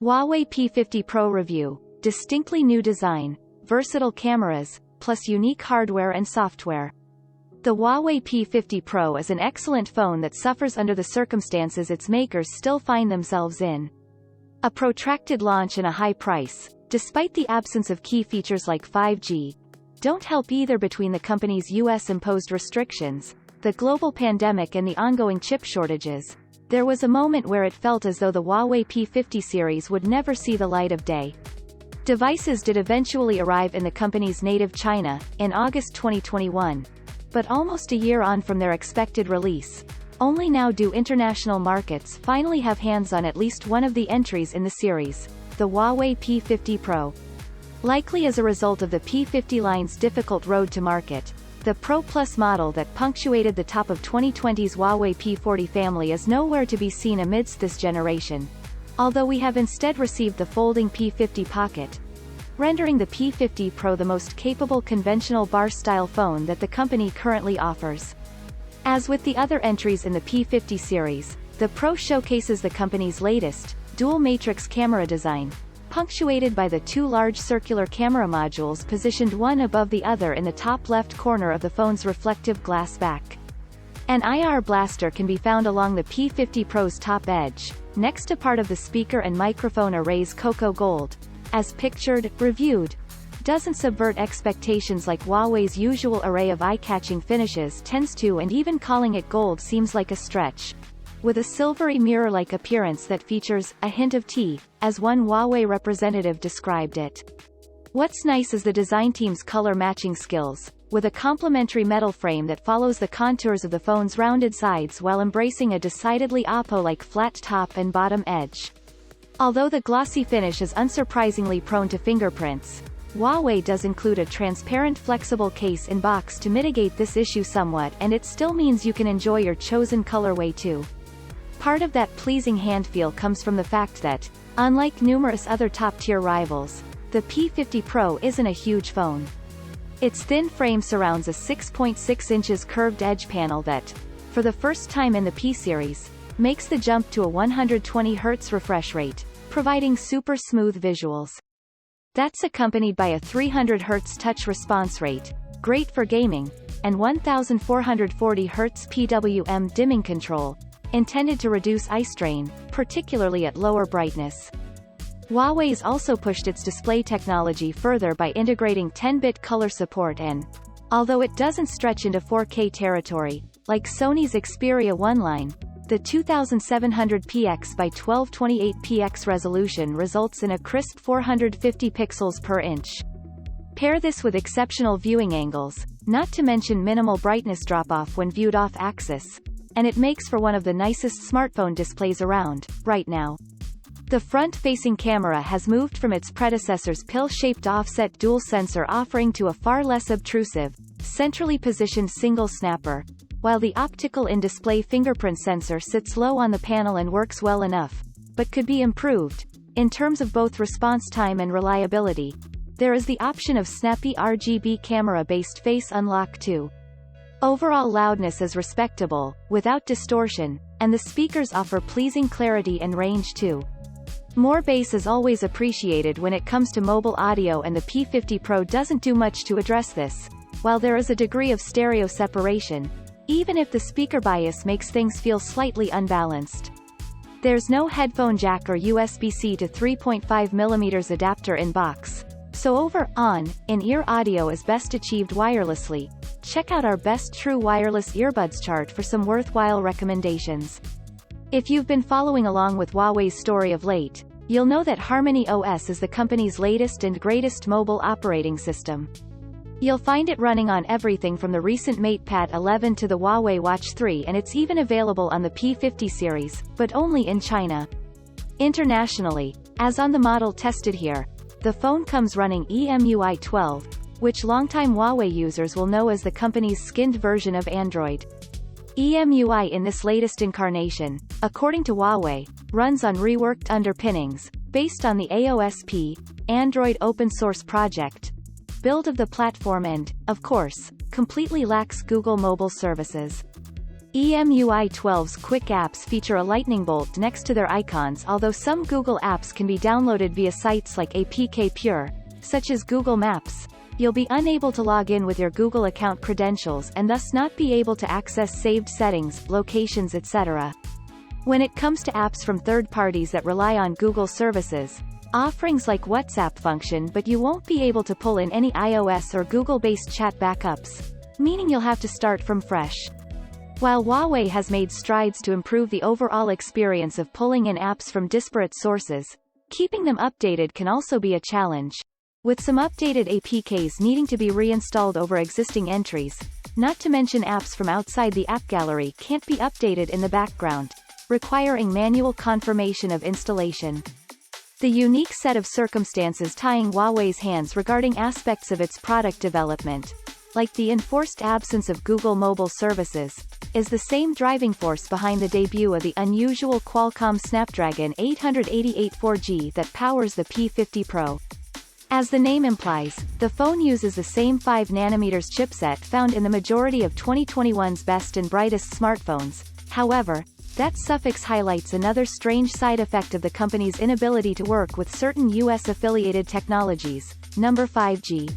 Huawei P50 Pro review. Distinctly new design, versatile cameras, plus unique hardware and software. The Huawei P50 Pro is an excellent phone that suffers under the circumstances its makers still find themselves in. A protracted launch and a high price, despite the absence of key features like 5G, don't help either between the company's US-imposed restrictions, the global pandemic and the ongoing chip shortages. There was a moment where it felt as though the Huawei P50 series would never see the light of day. Devices did eventually arrive in the company's native China, in August 2021. But almost a year on from their expected release, only now do international markets finally have hands on at least one of the entries in the series, the Huawei P50 Pro. Likely as a result of the P50 line's difficult road to market, the Pro Plus model that punctuated the top of 2020's Huawei P40 family is nowhere to be seen amidst this generation. Although we have instead received the folding P50 Pocket, rendering the P50 Pro the most capable conventional bar-style phone that the company currently offers. As with the other entries in the P50 series, the Pro showcases the company's latest, dual-matrix camera design, punctuated by the two large circular camera modules positioned one above the other in the top left corner of the phone's reflective glass back. An IR blaster can be found along the P50 Pro's top edge, next to part of the speaker and microphone array's cocoa gold. As pictured, reviewed, doesn't subvert expectations like Huawei's usual array of eye-catching finishes tends to, and even calling it gold seems like a stretch. With a silvery mirror-like appearance that features a hint of tea, as one Huawei representative described it. What's nice is the design team's color matching skills, with a complementary metal frame that follows the contours of the phone's rounded sides while embracing a decidedly Oppo-like flat top and bottom edge. Although the glossy finish is unsurprisingly prone to fingerprints, Huawei does include a transparent flexible case in box to mitigate this issue somewhat, and it still means you can enjoy your chosen colorway too. Part of that pleasing hand feel comes from the fact that, unlike numerous other top-tier rivals, the P50 Pro isn't a huge phone. Its thin frame surrounds a 6.6 inches curved edge panel that, for the first time in the P series, makes the jump to a 120 Hz refresh rate, providing super smooth visuals. That's accompanied by a 300 Hz touch response rate, great for gaming, and 1440 Hz PWM dimming control, intended to reduce eye strain, particularly at lower brightness. Huawei's also pushed its display technology further by integrating 10-bit color support and, although it doesn't stretch into 4K territory, like Sony's Xperia 1 line, the 2700px by 1228px resolution results in a crisp 450 pixels per inch. Pair this with exceptional viewing angles, not to mention minimal brightness drop-off when viewed off-axis, and it makes for one of the nicest smartphone displays around, right now. The front-facing camera has moved from its predecessor's pill-shaped offset dual sensor offering to a far less obtrusive, centrally positioned single snapper, while the optical in-display fingerprint sensor sits low on the panel and works well enough, but could be improved. In terms of both response time and reliability, there is the option of snappy RGB camera-based face unlock too. Overall loudness is respectable, without distortion, and the speakers offer pleasing clarity and range too. More bass is always appreciated when it comes to mobile audio, and the P50 Pro doesn't do much to address this, while there is a degree of stereo separation, even if the speaker bias makes things feel slightly unbalanced. There's no headphone jack or USB-C to 3.5mm adapter in box, so in-ear audio is best achieved wirelessly. Check out our best true wireless earbuds chart for some worthwhile recommendations. If you've been following along with Huawei's story of late, you'll know that Harmony OS is the company's latest and greatest mobile operating system. You'll find it running on everything from the recent MatePad 11 to the Huawei Watch 3, and it's even available on the P50 series, but only in China. Internationally, as on the model tested here, the phone comes running EMUI 12, which longtime Huawei users will know as the company's skinned version of Android. EMUI in this latest incarnation, according to Huawei, runs on reworked underpinnings, based on the AOSP, Android open source project, build of the platform and, of course, completely lacks Google mobile services. EMUI 12's quick apps feature a lightning bolt next to their icons, although some Google apps can be downloaded via sites like APK Pure, such as Google Maps. You'll be unable to log in with your Google account credentials and thus not be able to access saved settings, locations, etc. When it comes to apps from third parties that rely on Google services, offerings like WhatsApp function, but you won't be able to pull in any iOS or Google-based chat backups, meaning you'll have to start from fresh. While Huawei has made strides to improve the overall experience of pulling in apps from disparate sources, keeping them updated can also be a challenge, with some updated APKs needing to be reinstalled over existing entries, not to mention apps from outside the app gallery can't be updated in the background, requiring manual confirmation of installation. The unique set of circumstances tying Huawei's hands regarding aspects of its product development, like the enforced absence of Google mobile services, is the same driving force behind the debut of the unusual Qualcomm Snapdragon 888 4G that powers the P50 Pro. As the name implies, the phone uses the same 5nm chipset found in the majority of 2021's best and brightest smartphones. However, that suffix highlights another strange side effect of the company's inability to work with certain US-affiliated technologies, number 5G.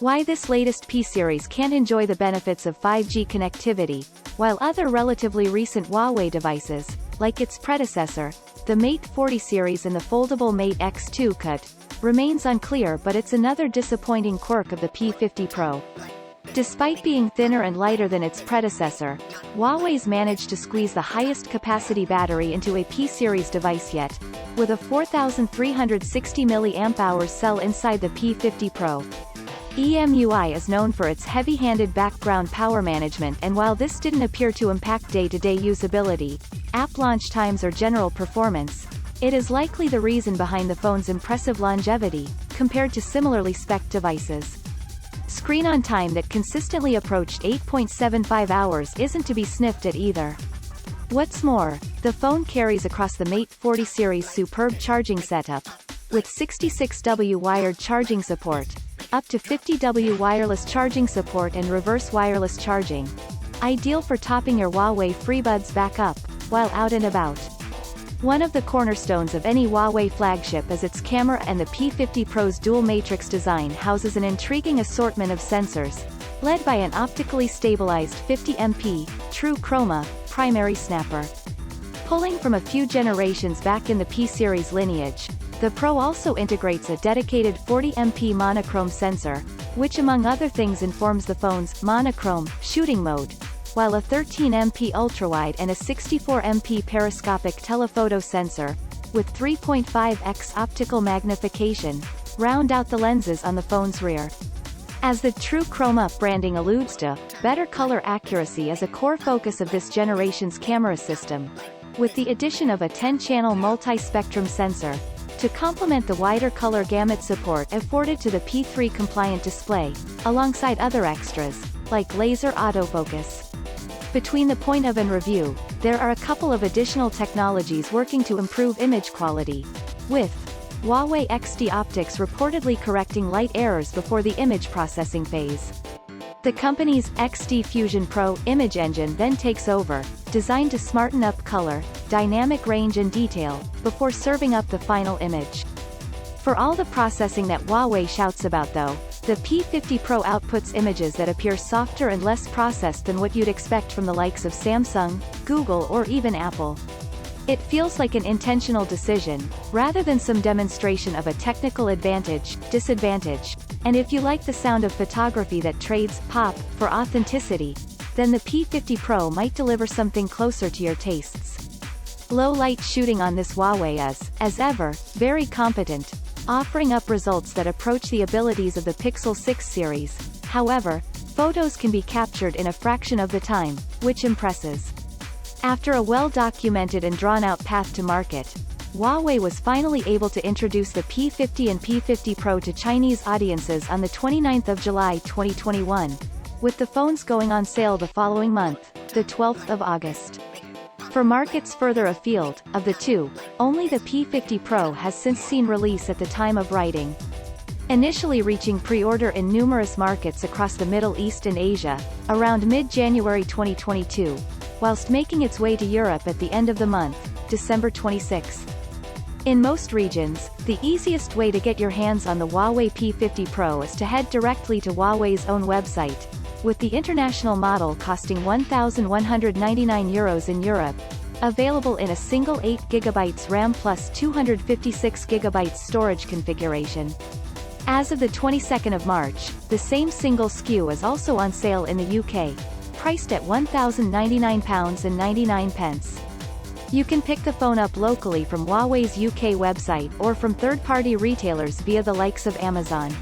Why this latest P-series can't enjoy the benefits of 5G connectivity, while other relatively recent Huawei devices, like its predecessor, the Mate 40 series and the foldable Mate X2 could, remains unclear, but it's another disappointing quirk of the P50 Pro. Despite being thinner and lighter than its predecessor, Huawei's managed to squeeze the highest capacity battery into a P-series device yet, with a 4,360 mAh cell inside the P50 Pro. EMUI is known for its heavy-handed background power management, and while this didn't appear to impact day-to-day usability, app launch times or general performance, it is likely the reason behind the phone's impressive longevity, compared to similarly spec'd devices. Screen on time that consistently approached 8.75 hours isn't to be sniffed at either. What's more, the phone carries across the Mate 40 series superb charging setup, with 66W wired charging support, up to 50W wireless charging support and reverse wireless charging, ideal for topping your Huawei FreeBuds back up, while out and about. One of the cornerstones of any Huawei flagship is its camera, and the P50 Pro's dual matrix design houses an intriguing assortment of sensors, led by an optically stabilized 50MP, true chroma, primary snapper. Pulling from a few generations back in the P-series lineage, the Pro also integrates a dedicated 40MP monochrome sensor, which among other things informs the phone's monochrome shooting mode, while a 13MP ultrawide and a 64MP periscopic telephoto sensor, with 3.5x optical magnification, round out the lenses on the phone's rear. As the True Chroma branding alludes to, better color accuracy is a core focus of this generation's camera system, with the addition of a 10-channel multi-spectrum sensor, to complement the wider color gamut support afforded to the P3 compliant display, alongside other extras, like laser autofocus. Between the point of and review, there are a couple of additional technologies working to improve image quality, with Huawei XD Optics reportedly correcting light errors before the image processing phase. The company's XD Fusion Pro image engine then takes over, designed to smarten up color, dynamic range and detail, before serving up the final image. For all the processing that Huawei shouts about though, the P50 Pro outputs images that appear softer and less processed than what you'd expect from the likes of Samsung, Google or even Apple. It feels like an intentional decision, rather than some demonstration of a technical disadvantage, and if you like the sound of photography that trades pop for authenticity, then the P50 Pro might deliver something closer to your tastes. Low light shooting on this Huawei is, as ever, very competent, offering up results that approach the abilities of the Pixel 6 series. However, photos can be captured in a fraction of the time, which impresses. After a well-documented and drawn-out path to market, Huawei was finally able to introduce the P50 and P50 Pro to Chinese audiences on the 29th of July 2021, with the phones going on sale the following month, the 12th of August. For markets further afield, of the two, only the P50 Pro has since seen release at the time of writing. Initially reaching pre-order in numerous markets across the Middle East and Asia, around mid-January 2022, whilst making its way to Europe at the end of the month, December 26. In most regions, the easiest way to get your hands on the Huawei P50 Pro is to head directly to Huawei's own website, with the international model costing €1,199 in Europe, available in a single 8GB RAM plus 256GB storage configuration. As of the 22nd of March, the same single SKU is also on sale in the UK, priced at £1,099.99. You can pick the phone up locally from Huawei's UK website or from third-party retailers via the likes of Amazon.